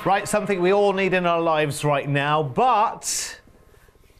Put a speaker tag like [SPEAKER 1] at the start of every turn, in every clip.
[SPEAKER 1] Right, something we all need in our lives right now, but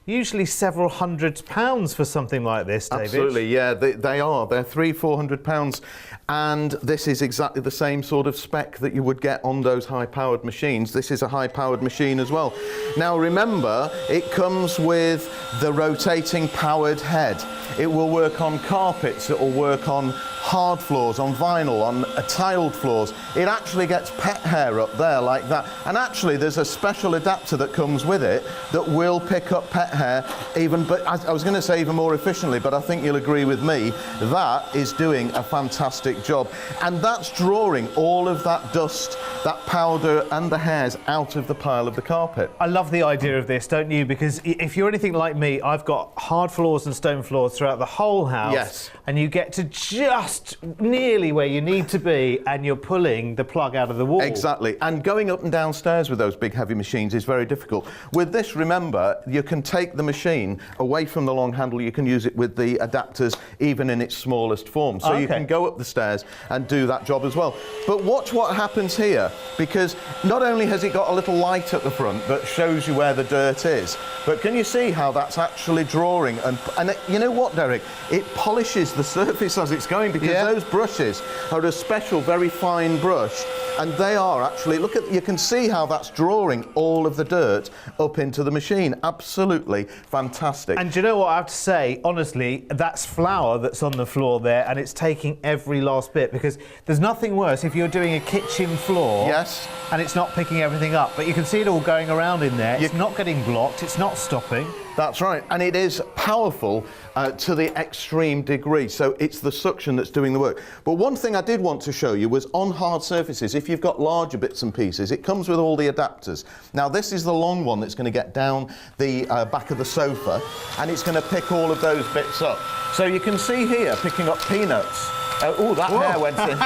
[SPEAKER 1] usually several £100s for something like this, David.
[SPEAKER 2] Absolutely, yeah, they are. They're £300-400, and this is exactly the same sort of spec that you would get on those high-powered machines. This is a high-powered machine as well. Now remember, it comes with the rotating powered head. It will work on carpets, it will work on hard floors, on vinyl, on tiled floors. It actually gets pet hair up there like that. And actually there's a special adapter that comes with it that will pick up pet hair even, but I was going to say even more efficiently, but I think you'll agree with me, that is doing a fantastic job. And that's drawing all of that dust, that powder and the hairs out of the pile of the carpet.
[SPEAKER 1] I love the idea of this, don't you? Because if you're anything like me, I've got hard floors and stone floors throughout the whole house.
[SPEAKER 2] Yes.
[SPEAKER 1] And you get to just nearly where you need to be and you're pulling the plug out of the wall.
[SPEAKER 2] Exactly. And going up and down stairs with those big heavy machines is very difficult. With this, remember, you can take the machine away from the long handle. You can use it with the adapters even in its smallest form. So you can go up the stairs and do that job as well. But watch what happens here, because not only has it got a little light at the front that shows you where the dirt is, but can you see how that's actually drawing? And you know what, Derek? It polishes the surface as it's going, because those brushes are a special, very fine brush, and they are actually, look at, you can see how that's drawing all of the dirt up into the machine. Absolutely fantastic.
[SPEAKER 1] And do you know what I have to say? Honestly, that's flour that's on the floor there, and it's taking every last bit, because there's nothing worse if you're doing a kitchen floor.
[SPEAKER 2] Yes.
[SPEAKER 1] And it's not picking everything up, but you can see it all going around in there. It's not getting blocked, it's not stopping.
[SPEAKER 2] That's right, and it is powerful to the extreme degree, so it's the suction that's doing the work. But one thing I did want to show you was on hard surfaces, if you've got larger bits and pieces, it comes with all the adapters. Now this is the long one that's going to get down the back of the sofa, and it's going to pick all of those bits up. So you can see here, picking up peanuts. Oh, that hair went in.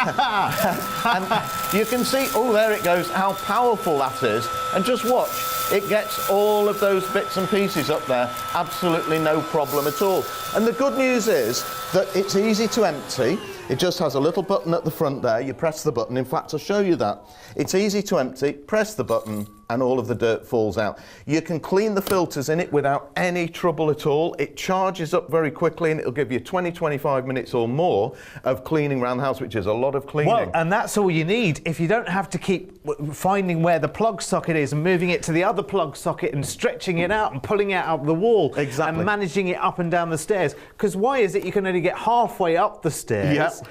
[SPEAKER 2] And you can see, oh, there it goes, how powerful that is. And just watch, it gets all of those bits and pieces up there, absolutely no problem at all. And the good news is that it's easy to empty. It just has a little button at the front there. You press the button. In fact, I'll show you that. It's easy to empty, press the button, and all of the dirt falls out. You can clean the filters in it without any trouble at all. It charges up very quickly, and it'll give you 20-25 minutes or more of cleaning around the house, which is a lot of cleaning.
[SPEAKER 1] Well, and that's all you need. If you don't have to keep finding where the plug socket is and moving it to the other plug socket and stretching it out and pulling it out of the wall.
[SPEAKER 2] Exactly.
[SPEAKER 1] And managing it up and down the stairs. Because why is it you can only get halfway up the stairs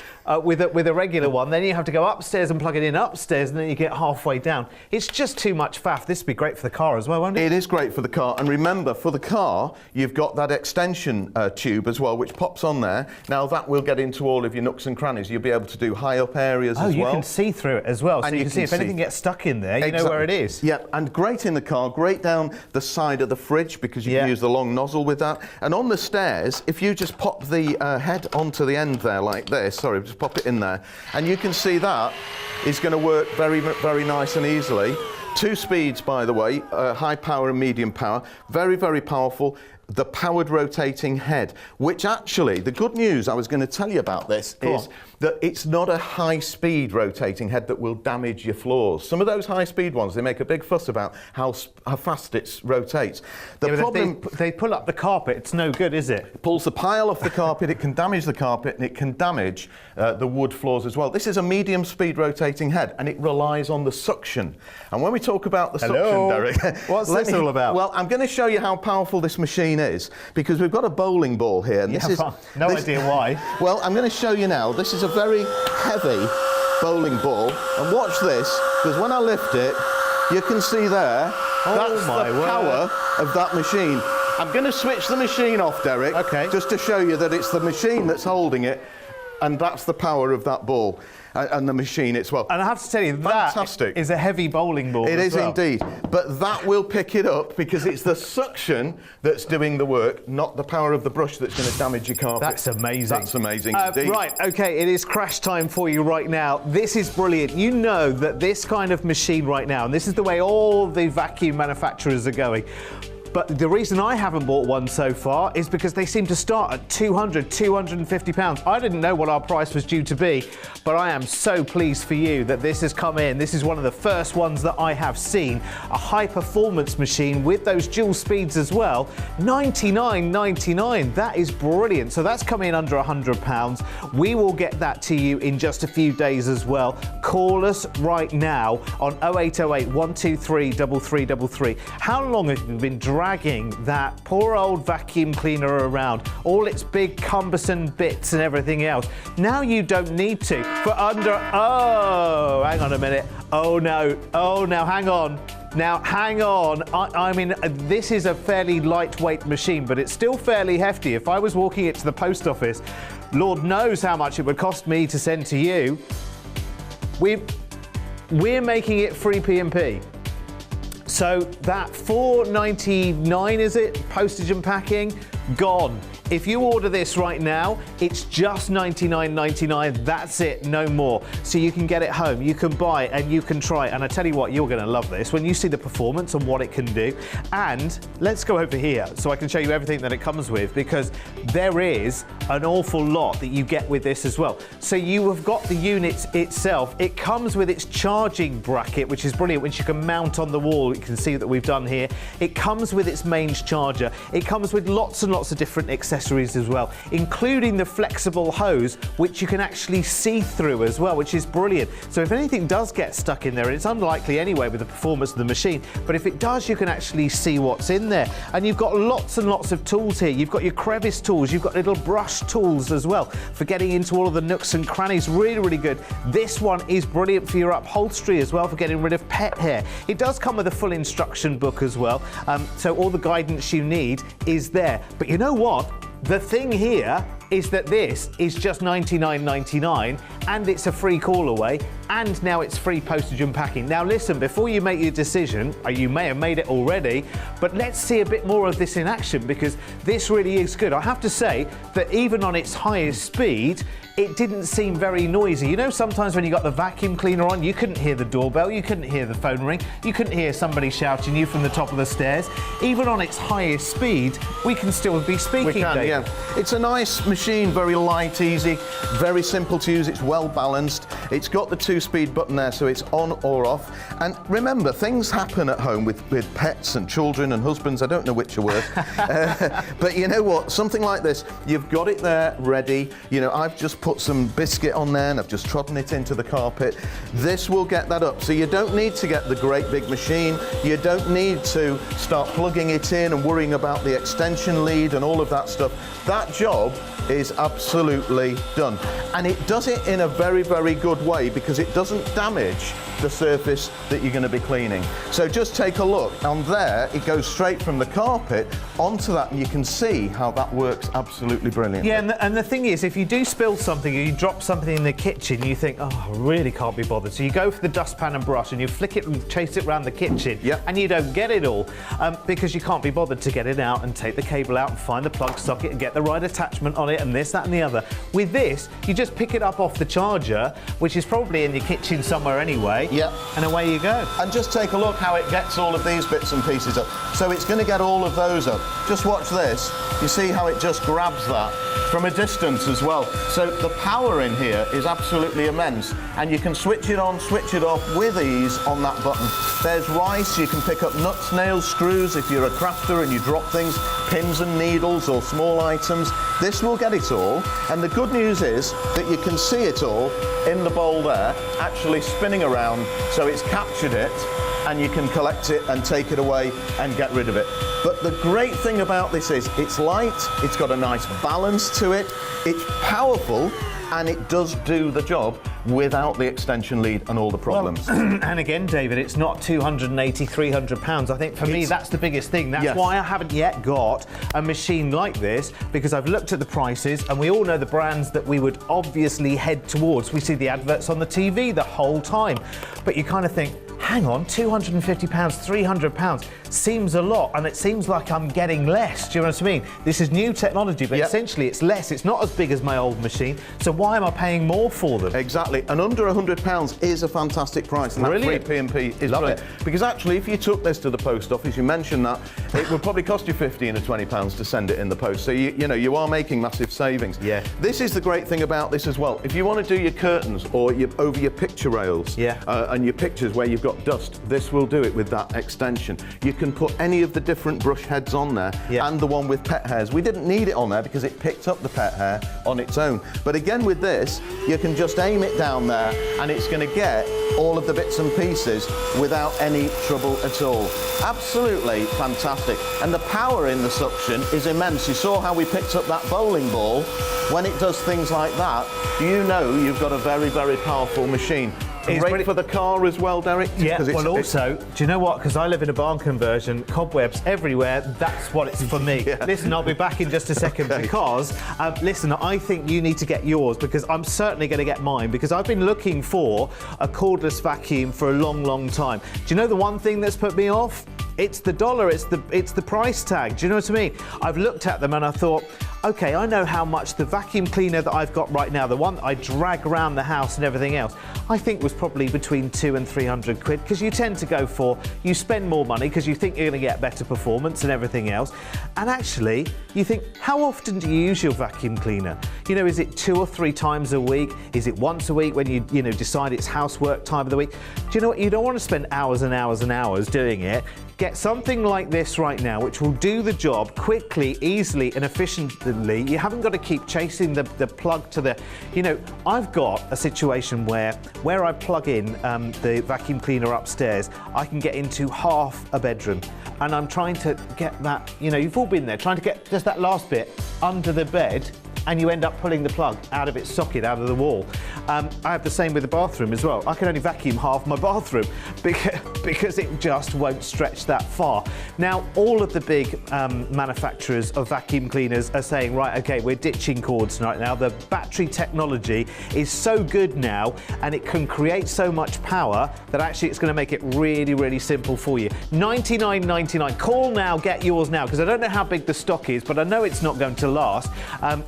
[SPEAKER 1] with a regular one, then you have to go upstairs and plug it in upstairs, and then you get halfway down. It's just too much faff. This would be great for the car as well, won't it?
[SPEAKER 2] It is great for the car, and remember, for the car, you've got that extension tube as well, which pops on there. Now that will get into all of your nooks and crannies. You'll be able to do high up areas as well.
[SPEAKER 1] Oh, you can see through it as well, so you can see if anything gets stuck in there, you know where it is.
[SPEAKER 2] Yeah, and great in the car, great down the side of the fridge, because you can use the long nozzle with that. And on the stairs, if you just pop the head onto the end there like this, sorry, just pop it in there, and you can see that is going to work very, very nice and easily. 2 speeds, by the way, high power and medium power, very, very powerful. The powered rotating head, which actually, the good news I was going to tell you about this is that it's not a high-speed rotating head that will damage your floors. Some of those high-speed ones, they make a big fuss about how fast it rotates. The problem,
[SPEAKER 1] if they pull up the carpet, it's no good, is it?
[SPEAKER 2] It pulls the pile off the carpet, it can damage the carpet, and it can damage the wood floors as well. This is a medium-speed rotating head, and it relies on the suction. And when we talk about the suction, Derek,
[SPEAKER 1] what's this all about?
[SPEAKER 2] Well, I'm going to show you how powerful this machine is, because we've got a bowling ball here. And this is,
[SPEAKER 1] no idea why.
[SPEAKER 2] Well, I'm going to show you now. This is a very heavy bowling ball, and watch this, because when I lift it, you can see there, that's the power of that machine. I'm going to switch the machine off, Derek, just to show you that it's the machine that's holding it, and that's the power of that ball. And the machine as well.
[SPEAKER 1] And I have to tell you, that is a heavy bowling ball.
[SPEAKER 2] It is indeed, but that will pick it up, because it's the suction that's doing the work, not the power of the brush that's going to damage your carpet.
[SPEAKER 1] That's amazing.
[SPEAKER 2] That's amazing indeed.
[SPEAKER 1] Right, okay, it is crash time for you right now. This is brilliant. You know that this kind of machine right now, and this is the way all the vacuum manufacturers are going, But the reason I haven't bought one so far is because they seem to start at £200, £250. I didn't know what our price was due to be, but I am so pleased for you that this has come in. This is one of the first ones that I have seen. A high performance machine with those dual speeds as well. $99.99. That is brilliant. So that's coming in under £100. We will get that to you in just a few days as well. Call us right now on 0808 123 3333. How long have you been dragging that poor old vacuum cleaner around? All its big cumbersome bits and everything else. Now you don't need to. For under, oh, hang on a minute. Oh no, hang on. Now, hang on. I mean, this is a fairly lightweight machine, but it's still fairly hefty. If I was walking it to the post office, Lord knows how much it would cost me to send to you. We're making it free P&P. So that $4.99, is it? Postage and packing, gone. If you order this right now, it's just $99.99. That's it, no more. So you can get it home, you can buy it, and you can try it. And I tell you what, you're going to love this when you see the performance and what it can do. And let's go over here so I can show you everything that it comes with, because there is an awful lot that you get with this as well. So you have got the unit itself. It comes with its charging bracket, which is brilliant, which you can mount on the wall. You can see that we've done here. It comes with its mains charger. It comes with lots and lots of different accessories as well, including the flexible hose, which you can actually see through as well, which is brilliant. So if anything does get stuck in there, and it's unlikely anyway with the performance of the machine, but if it does, you can actually see what's in there. And you've got lots and lots of tools here. You've got your crevice tools, you've got little brush tools as well for getting into all of the nooks and crannies. Really, really good. This one is brilliant for your upholstery as well, for getting rid of pet hair. It does come with a full instruction book as well, so all the guidance you need is there. But you know what? The thing here is that this is just $99.99 and it's a free call away, and now it's free postage and packing. Now listen, before you make your decision, or you may have made it already, but let's see a bit more of this in action, because this really is good. I have to say that even on its highest speed, it didn't seem very noisy. You know, sometimes when you got the vacuum cleaner on, you couldn't hear the doorbell, you couldn't hear the phone ring, you couldn't hear somebody shouting you from the top of the stairs. Even on its highest speed, we can still be speaking.
[SPEAKER 2] We can,
[SPEAKER 1] Dave.
[SPEAKER 2] yeah. It's a nice machine, very light, easy, very simple to use. It's well balanced. It's got the 2-speed button there, so it's on or off. And remember, things happen at home with pets and children and husbands. I don't know which are worse. But you know what? Something like this, you've got it there ready. You know, I've just put some biscuit on there and I've just trodden it into the carpet. This will get that up. So you don't need to get the great big machine. You don't need to start plugging it in and worrying about the extension lead and all of that stuff. That job is absolutely done. And it does it in a very, very good way, because it doesn't damage the surface that you're going to be cleaning. So just take a look. On there, it goes straight from the carpet onto that, and you can see how that works absolutely brilliantly.
[SPEAKER 1] Yeah, and the thing is, if you do spill something or you drop something in the kitchen, you think, oh, I really can't be bothered. So you go for the dustpan and brush and you flick it and chase it around the kitchen, and you don't get it all because you can't be bothered to get it out and take the cable out and find the plug socket and get the right attachment on it and this, that and the other. With this, you just pick it up off the charger, which is probably in your kitchen somewhere anyway, and away you go.
[SPEAKER 2] And just take a look how it gets all of these bits and pieces up. So it's going to get all of those up. Just watch this. You see how it just grabs that from a distance as well. So the power in here is absolutely immense, and you can switch it on, switch it off with ease on that button. There's rice, you can pick up nuts, nails, screws if you're a crafter and you drop things, pins and needles or small items. This will get it all, and the good news is that you can see it all in the bowl there, actually spinning around, so it's captured it, and you can collect it and take it away and get rid of it. But the great thing about this is it's light, it's got a nice balance to it, it's powerful, and it does do the job without the extension lead and all the problems.
[SPEAKER 1] Well, and again, David, it's not £280, £300. I think for me, that's the biggest thing. That's why I haven't yet got a machine like this, because I've looked at the prices and we all know the brands that we would obviously head towards. We see the adverts on the TV the whole time. But you kind of think, hang on, £250, £300 seems a lot, and it seems like I'm getting less. Do you know what I mean? This is new technology, but essentially it's less. It's not as big as my old machine, so why am I paying more for them?
[SPEAKER 2] Exactly, and under £100 is a fantastic price, and that free P&P is brilliant. Because actually, if you took this to the post office, you mentioned that, it would probably cost you £15 or £20 to send it in the post, so you are making massive savings.
[SPEAKER 1] Yeah.
[SPEAKER 2] This is the great thing about this as well. If you want to do your curtains or over your picture rails and your pictures where you've got dust, this will do it with that extension. You can put any of the different brush heads on there and the one with pet hairs. We didn't need it on there because it picked up the pet hair on its own. But again with this, you can just aim it down there and it's going to get all of the bits and pieces without any trouble at all. Absolutely fantastic. And the power in the suction is immense. You saw how we picked up that bowling ball. When it does things like that, you know you've got a very, very powerful machine. Great for the car as well, Derek.
[SPEAKER 1] Yeah, well also, do you know what? Because I live in a barn conversion, cobwebs everywhere, that's what it's for me. Listen, I'll be back in just a second because, listen, I think you need to get yours because I'm certainly going to get mine because I've been looking for a cordless vacuum for a long, long time. Do you know the one thing that's put me off? It's the dollar, it's the price tag. Do you know what I mean? I've looked at them and I thought, okay, I know how much the vacuum cleaner that I've got right now, the one that I drag around the house and everything else, I think was probably between £200 and £300 because you tend to go for, you spend more money because you think you're going to get better performance and everything else. And actually, you think, how often do you use your vacuum cleaner? You know, is it 2 or 3 times a week? Is it once a week when you decide it's housework time of the week? Do you know what? You don't want to spend hours and hours and hours doing it. Get something like this right now, which will do the job quickly, easily, and efficiently. You haven't got to keep chasing the plug to the... You know, I've got a situation where I plug in the vacuum cleaner upstairs, I can get into half a bedroom. And I'm trying to get that, you know, you've all been there, trying to get just that last bit under the bed, and you end up pulling the plug out of its socket, out of the wall. I have the same with the bathroom as well. I can only vacuum half my bathroom because it just won't stretch that far. Now, all of the big manufacturers of vacuum cleaners are saying, right, okay, we're ditching cords right now. The battery technology is so good now, and it can create so much power that actually it's going to make it really, really simple for you. $99.99. Call now, get yours now, because I don't know how big the stock is, but I know it's not going to last.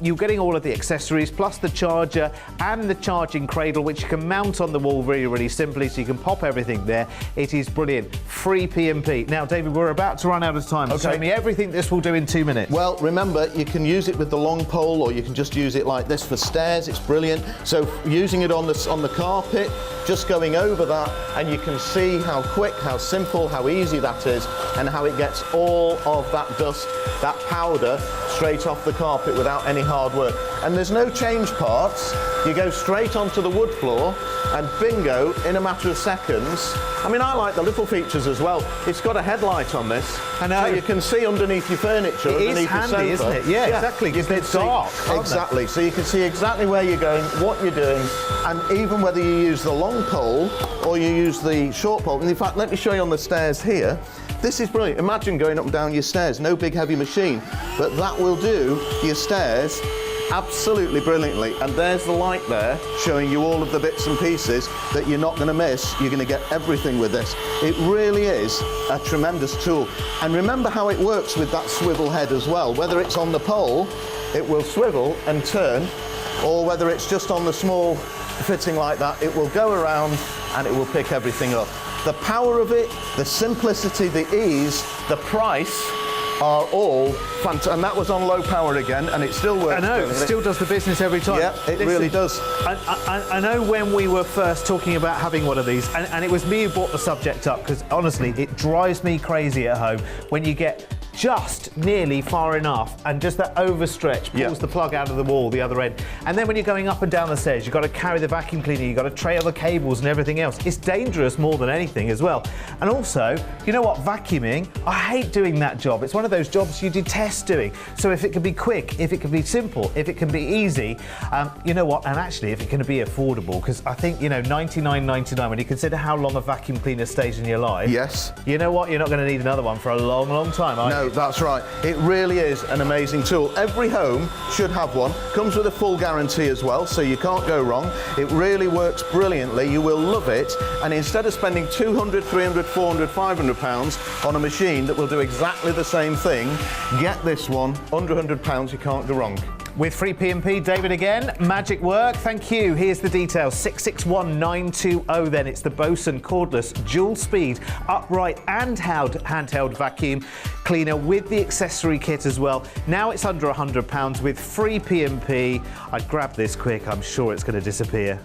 [SPEAKER 1] You're getting all of the accessories, plus the charger and the charging cradle, which you can mount on the wall really, really simply, so you can pop everything there. It is brilliant. Free P&P. Now, David, we're about to run out of time. Okay. Show me everything this will do in 2 minutes.
[SPEAKER 2] Well, remember, you can use it with the long pole, or you can just use it like this for stairs. It's brilliant. So using it on the carpet, just going over that, and you can see how quick, how simple, how easy that is, and how it gets all of that dust, that powder, straight off the carpet without any hard work. And there's no change parts. You go straight onto the wood floor, and bingo, in a matter of seconds. I mean, I like the little features as well. It's got a headlight on this. I know. So you can see underneath your furniture, underneath your sofa.
[SPEAKER 1] It is handy, isn't it? Yeah, exactly, because they're dark.
[SPEAKER 2] Exactly, so you can see exactly where you're going, what you're doing, and even whether you use the long pole or you use the short pole. And in fact, let me show you on the stairs here. This is brilliant. Imagine going up and down your stairs, no big heavy machine, but that will do your stairs absolutely brilliantly. And there's the light there showing you all of the bits and pieces that you're not going to miss. You're going to get everything with this. It really is a tremendous tool. And remember how it works with that swivel head as well. Whether it's on the pole, it will swivel and turn, or whether it's just on the small fitting like that, it will go around and it will pick everything up. The power of it, the simplicity, the ease, the price are all fantastic. And that was on low power again, and it still works.
[SPEAKER 1] I know, it still does the business every time.
[SPEAKER 2] Yeah, it really does.
[SPEAKER 1] I know when we were first talking about having one of these, and it was me who brought the subject up, because honestly, it drives me crazy at home when you get just nearly far enough and just that overstretch pulls the plug out of the wall the other end. And then when you're going up and down the stairs, you've got to carry the vacuum cleaner, you've got to trail the cables and everything else. It's dangerous more than anything as well. And also, you know what, vacuuming, I hate doing that job. It's one of those jobs you detest doing. So if it can be quick, if it can be simple, if it can be easy, you know what, and actually if it can be affordable, because I think, you know, $99.99, when you consider how long a vacuum cleaner stays in your life,
[SPEAKER 2] yes,
[SPEAKER 1] you know what, you're not going to need another one for a long, long time, are you?
[SPEAKER 2] No, No, that's right. It really is an amazing tool. Every home should have one. Comes with a full guarantee as well, so you can't go wrong. It really works brilliantly. You will love it. And instead of spending 200, 300, 400, 500 pounds on a machine that will do exactly the same thing, get this one. Under £100, you can't go wrong.
[SPEAKER 1] With free P&P, David again, magic work, thank you. Here's the details, 661920 then. It's the Bosun Cordless dual speed, upright and handheld vacuum cleaner with the accessory kit as well. Now it's under £100 with free P&P. I'd grab this quick, I'm sure it's going to disappear.